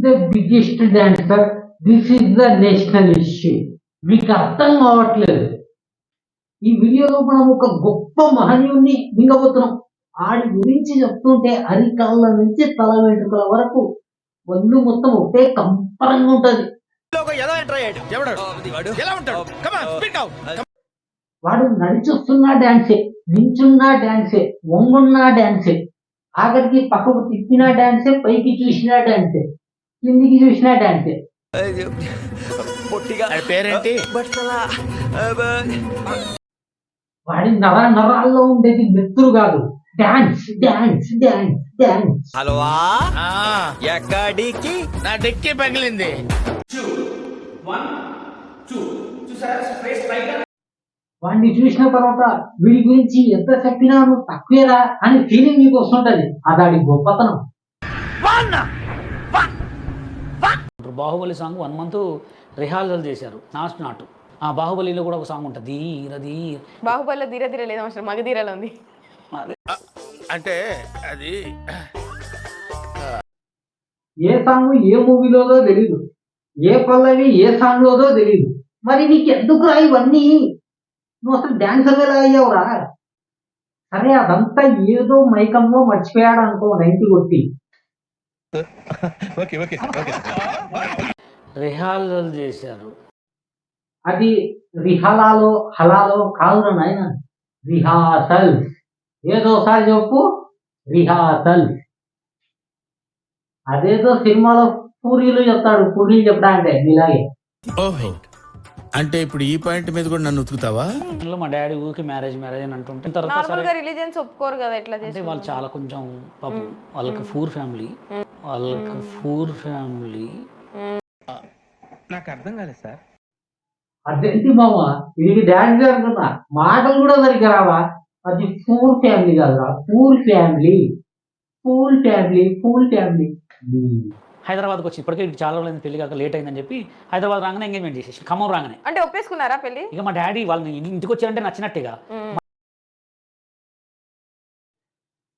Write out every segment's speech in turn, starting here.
The biggest dancer, this is the national issue. మీకు అర్థం కావట్లేదు. ఈ వీడియోలో మనం ఒక గొప్ప మహనీయుడిని మింగబోతున్నాం. ఆడి గురించి చెప్తుంటే అరికాళ్ళ నుంచి తల వెంట్రుకల వరకు ఒళ్ళు మొత్తం ఒకటే కంపరంగా ఉంటది. వాడు నడిచొస్తున్నా డాన్సే, నించున్నా డాన్సే, వంగున్నా డాన్సే, ఆఖరికి పక్కకు తిప్పినా డాన్సే, పైకి చూసినా డాన్సే, కిందికి చూసినా డాన్సే. వాడి నరాల్లో ఉండేది నెత్తురు కాదు, డాన్స్ డాన్స్ డాన్స్ డాన్స్. హలోవా ఎక్కడికి నా డెక్కి పగిలింది. వాడిని చూసిన తర్వాత వీడి గురించి ఎంత చెప్పినా నువ్వు తక్కువేరా అని ఫీలింగ్ నీకు వస్తుంటది. అదాడి గొప్పతనం. బాహుబలి సాంగ్ 1 month రిహార్సల్ చేశారు నాటు. ఆ బాహుబలిలో కూడా ఒక సాంగ్ ఉంటుంది, ధీర బాహుబలిలో ధీర ధీర లేదు, అవసరం మగధీరలో ఉంది. అంటే అది ఏ సాంగ్ ఏ మూవీలోదో తెలీదు, ఏ పల్లవి ఏ సాంగ్ లోదో తెలీదు. మరి నీకు ఎందుకురా ఇవన్నీ? నువ్వు అసలు డాన్సర్ ఎలా అయ్యావురా? సరే అదంతా ఏదో మైకంలో మర్చిపోయాడు అనుకో, 90 కొట్టి. రిహార్సల్ చేశారు. అది రిహలాలో హలాలో కాదురా నాయన, రిహార్సల్. ఏదోసారి చెప్పు, రిహార్సల్. అదేదో సినిమాలో పూరీలు చెప్తాడు, పూరీలు చెప్పడా అంటే ఇలాగే. ఓహో, అంటే ఇప్పుడు ఈ పాయింట్ మీద కూడా నన్ను ఉతుకుతావా? మా డాడీ ఊరికి మ్యారేజ్ అని అంటుంటే తర్వాత నార్మల్ గా రిలీజియన్స్ ఒప్పుకోరు కదా, ఎట్లా అంటే వాళ్ళు చాలా కొంచెం పాపం వాళ్ళకి పూర్ ఫ్యామిలీ, నాకు అర్థం కాలేదు సార్. అదేంటి మామ, ఇది డాన్స్ అనుకున్నా, మాటలు కూడా సరిగ్గా రావా? అది పూర్ ఫ్యామిలీ కాదురా, poor family, poor family, poor family. హైదరాబాద్కి వచ్చి ఇప్పటికే చాలా రోజులు పెళ్లి కాక లేట్ అయిందని చెప్పి హైదరాబాద్ రాగానే ఎంగేజ్మెంట్ చేసేసి ఖమ్మం రాగానే. అంటే ఒప్పేసుకున్నారా పెళ్లి? ఇక మా డాడీ వాళ్ళని ఇంటికి వచ్చారంటే నచ్చినట్టేగా.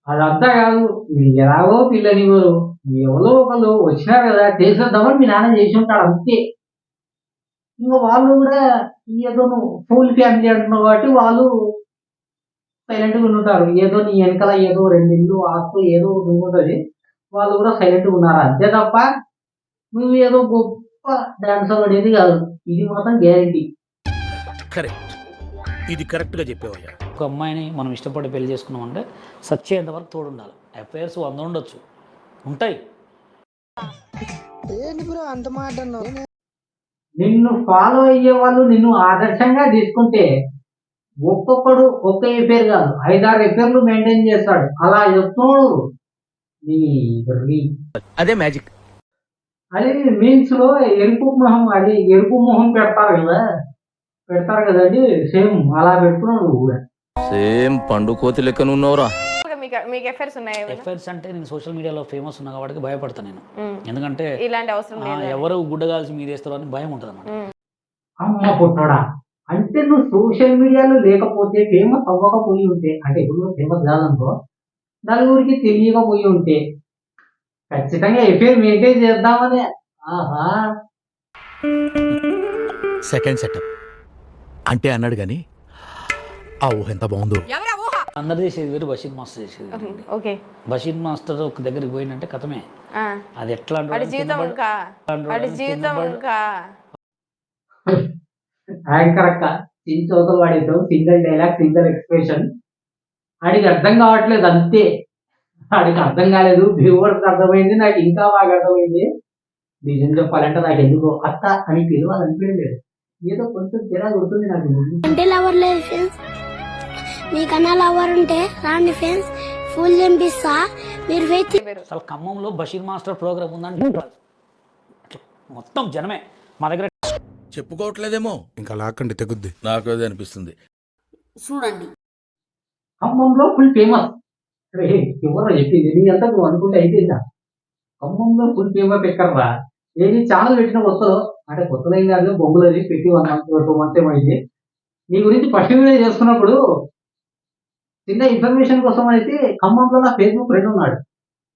అదంతా కాదు, ఇది ఎలాగో పిల్లని ఎవరో ఒకళ్ళు వచ్చినారు కదా చేసేద్దామని మీ నాన్న చేసి ఉంటాడు అంతే. ఇంకా వాళ్ళు కూడా ఏదో నువ్వు ఫుల్ ఫ్యామిలీ అంటున్నావు కాబట్టి వాళ్ళు సైలెంట్గా ఉంటారు. ఏదో నీ వెనకాల ఏదో 2 ఇల్లు ఆస్తు ఏదో ఉంటుంది, వాళ్ళు కూడా సైలెంట్గా ఉన్నారు అంతే తప్ప నువ్వు ఏదో గొప్ప డాన్సర్ అనేది కాదు. ఇది మాత్రం గ్యారంటీ. కరెక్ట్, ఇది కరెక్ట్ గా చెప్పేవయ్యా. ఒక అమ్మాయిని మనం ఇష్టపడి పెళ్లి చేసుకున్నామంటే సచ్చేంత వరకు తోడు ఉండాలి. అఫైర్స్ 100 ఉండొచ్చు, ఉంటాయి. నిన్ను ఫాలో అయ్యే వాళ్ళు నిన్ను ఆదర్శంగా తీసుకుంటే ఒక్కొక్కడు ఒక్క ఎఫైర్ కాదు 5-6 ఎఫైర్లు మెయింటైన్ చేస్తాడు. అలా చెప్తున్నాడు. అదే మ్యాజిక్. అది మీన్స్ లో ఎరుపు మొహం, అది ఎరుపు మొహం పెడతారు కదండి, సేమ్ అలా పెడుతున్నాడు కూడా. సేమ్ పండు కోతి లెక్కన ఉన్నవరా. మీకు ఎఫైర్స్ ఉన్నాయి? ఎఫైర్స్ అంటే నేను సోషల్ మీడియాలో ఫేమస్ ఉన్నా కాబట్టి భయపడతాను నేను. ఎందుకంటే ఇలాంటి అవసరం లేదు, ఎవరు గుడ్డగాల్సి మీరు వేస్తారో అని భయం ఉంటుంది అన్నమాట. అమ్మ పుట్టాడా అంటే నువ్వు సోషల్ మీడియాలో లేకపోతే, ఫేమస్ అవ్వకపోయి ఉంటే, అంటే ఇప్పుడు ఫేమస్ కాదనుకో, నలుగురికి తెలియకపోయి ఉంటే ఖచ్చితంగా ఎఫైర్ మెయింటైన్ చేద్దామని. ఆహా, సెకండ్ సెటప్ అంటే అన్నాడు కానీ ఆ ఊహ ఎంత బాగుందో. అందరు చేసేది వేరు, బషీర్ మాస్టర్ చేసేది. ఓకే, బషీర్ మాస్టర్ ఒక దగ్గరికి పోయిందంటే కథమే. అది ఎట్లా యాంకర్ అక్క చించవతలు వాడేసావు, సింగిల్ డైలాగ్ సింగిల్ ఎక్స్ప్రెషన్. ఆడికి అర్థం కావట్లేదు అంతే. ఆడికి అర్థం కాలేదు, వ్యూవర్స్ అర్థమైంది, నాకు ఇంకా బాగా అర్థమైంది. నిజం చెప్పాలంటే నాకు ఎందుకో అత్త అని పిలవాలనిపించలేదు. ఏదో కొంచెం తేడా కొడుతుంది నాకు. అంటే లవర్ లేదు ఫ్రెండ్స్, మీకన్నా లవర్ ఉంటే రాండి ఫ్రెండ్స్, ఫుల్ ఎంపిస్తా మీరు వెయిట్. అసలు ఖమ్మంలో బషీర్ మాస్టర్ ప్రోగ్రామ్ ఉందంటే మొత్తం జనమే. మా దగ్గర చెప్పుకోవట్లేదేమో, ఇంకా లాక్కండి తెగుద్ది, నాకు అదే అనిపిస్తుంది. చూడండి ఖమ్మంలో ఫుల్ ఫేమస్. ఎవరో చెప్పింది నీ అంతా నువ్వు అనుకుంటే అయిపోయిందా? ఖమ్మంలో ఫుల్ ఫేమస్ ఎక్కడరా? ఏది ఛానల్ పెట్టిన కొత్తలో, అంటే కొత్తలో ఏం కాదు, బొమ్మలు అది పెట్టి 1 month 2 months ఏమైంది. నీ గురించి ఫస్ట్ వీడియో చేసుకున్నప్పుడు చిన్న ఇన్ఫర్మేషన్ కోసం అయితే ఖమ్మంలో నా ఫేస్బుక్ ఫ్రెండ్ ఉన్నాడు,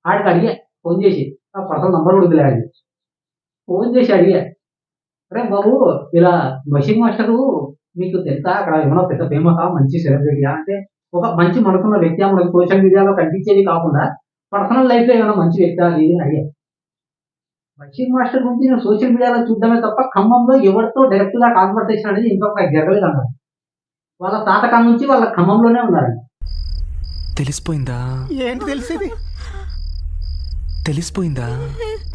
ఆడికి అడిగా ఫోన్ చేసి, నా పర్సనల్ నంబర్ కూడా తెలియదు. ఫోన్ చేసి అడిగా, అరే బాబు ఇలా బషీర్ మాస్టరు మీకు తెలుసా అక్కడ ఏమన్నా పెద్ద ఫేమసా మంచి సెలబ్రిటీయా అంటే, ఒక మంచి మనసున్న వ్యక్తి మనకు సోషల్ మీడియాలో కనిపించేది కాకుండా పర్సనల్ లైఫ్ లో ఏమైనా మంచి వ్యక్తి అది ఇది అని అడిగా. బషీర్ మాస్టర్ గురించి నేను సోషల్ మీడియాలో చూడడమే తప్ప ఖమ్మంలో ఎవరితో డైరెక్ట్ గా కాన్వర్సేషన్ అనేది ఇంకొక జరగలేదు అన్నారు. వాళ్ళ తాతకాల నుంచి వాళ్ళ ఖమ్మంలోనే ఉన్నారు. తెలిసిపోయిందా? ఏంటి తెలిసేది? తెలిసిపోయిందా?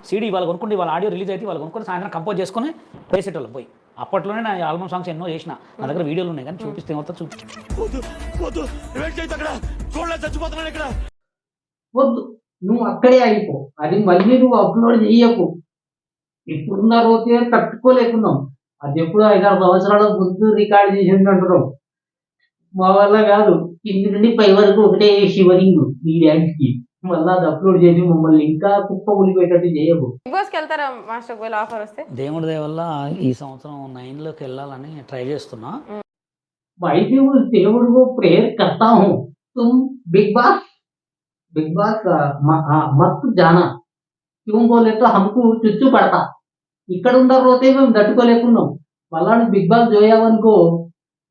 సీడీ వాళ్ళు కొనుక్కుంటే వాళ్ళ ఆడియో రిలీజ్ అయితే వాళ్ళు కొనుక్కొని సాయంత్రం కంపోజ్ చేసుకొని వేసేటోళ్ళు పోయి. అప్పట్లోనే నా ఆల్బమ్ సాంగ్స్ ఎన్నో చేసిన, నా దగ్గర వీడియోలు ఉన్నాయి కానీ చూపిస్తే ఏమవుతా వద్దు, నువ్వు అక్కడే అయిపో, అది మళ్ళీ నువ్వు అప్లోడ్ చేయకు. ఇప్పుడున్న రోజే తట్టుకోలేకున్నాం. అది ఎప్పుడు 5-6 సంవత్సరాల ముందు రికార్డ్ చేసింది అంటున్నావు. మా వల్ల కాదు, కింది నుండి పై వరకు ఒకటే షివరింగ్ ఈ డ్యాన్స్కి. మళ్ళీ అది అప్లోడ్ చేసి మమ్మల్ని ఇంకా కుప్ప ఉలిపోయేటట్టు చేయకు. బిగ్ బాస్కి వెళ్తారా మాస్టర్ ఒకవేళ ఆఫర్ వస్తే? దేవుడి దయ వల్ల ఈ సంవత్సరం 9లోకి వెళ్ళాలని ట్రై చేస్తున్నా. भाई भी उस దేవుడు को प्रेयर करता हूँ, तुम बिग बॉस मत जाना, क्यों बोले तो हमको చుచ్చు పడతా. ఇక్కడ ఉన్న రోజే మేము తట్టుకోలేకున్నాం. మళ్ళా బిగ్ బాస్ జోయావనుకో,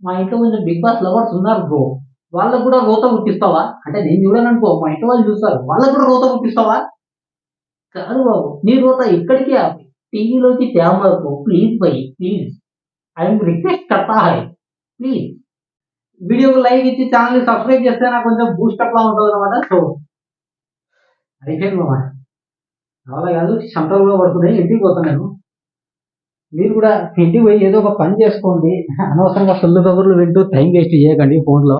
మా ఇంట్లో కొంచెం బిగ్ బాస్ లవర్స్ ఉన్నారు బ్రో, వాళ్ళకు కూడా రోత పుట్టిస్తావా అంటే, నేను చూడననుకో మా ఇంట్లో వాళ్ళు చూస్తారు, వాళ్ళకు కూడా రోత పుట్టిస్తావా? కాదు బాబు, నీ రోత ఇక్కడికి ఆపి టీవీలోకి తేమకు please bye please, I'm request కర్తా హై ప్లీజ్. వీడియోకి లైక్ ఇచ్చి ఛానల్ సబ్స్క్రైబ్ చేస్తే నాకు కొంచెం బూస్టప్ లా ఉంటుంది అనమాట. సో అయిపోయింది మామ, అలా కాదు షంటలు కూడా పడుతున్నాయి, ఇంటికి పోతాను నేను. మీరు కూడా ఇంటికి పోయి ఏదో ఒక పని చేసుకోండి, అనవసరంగా సొల్లు కబుర్లు వింటూ టైం వేస్ట్ చేయకండి ఫోన్లో.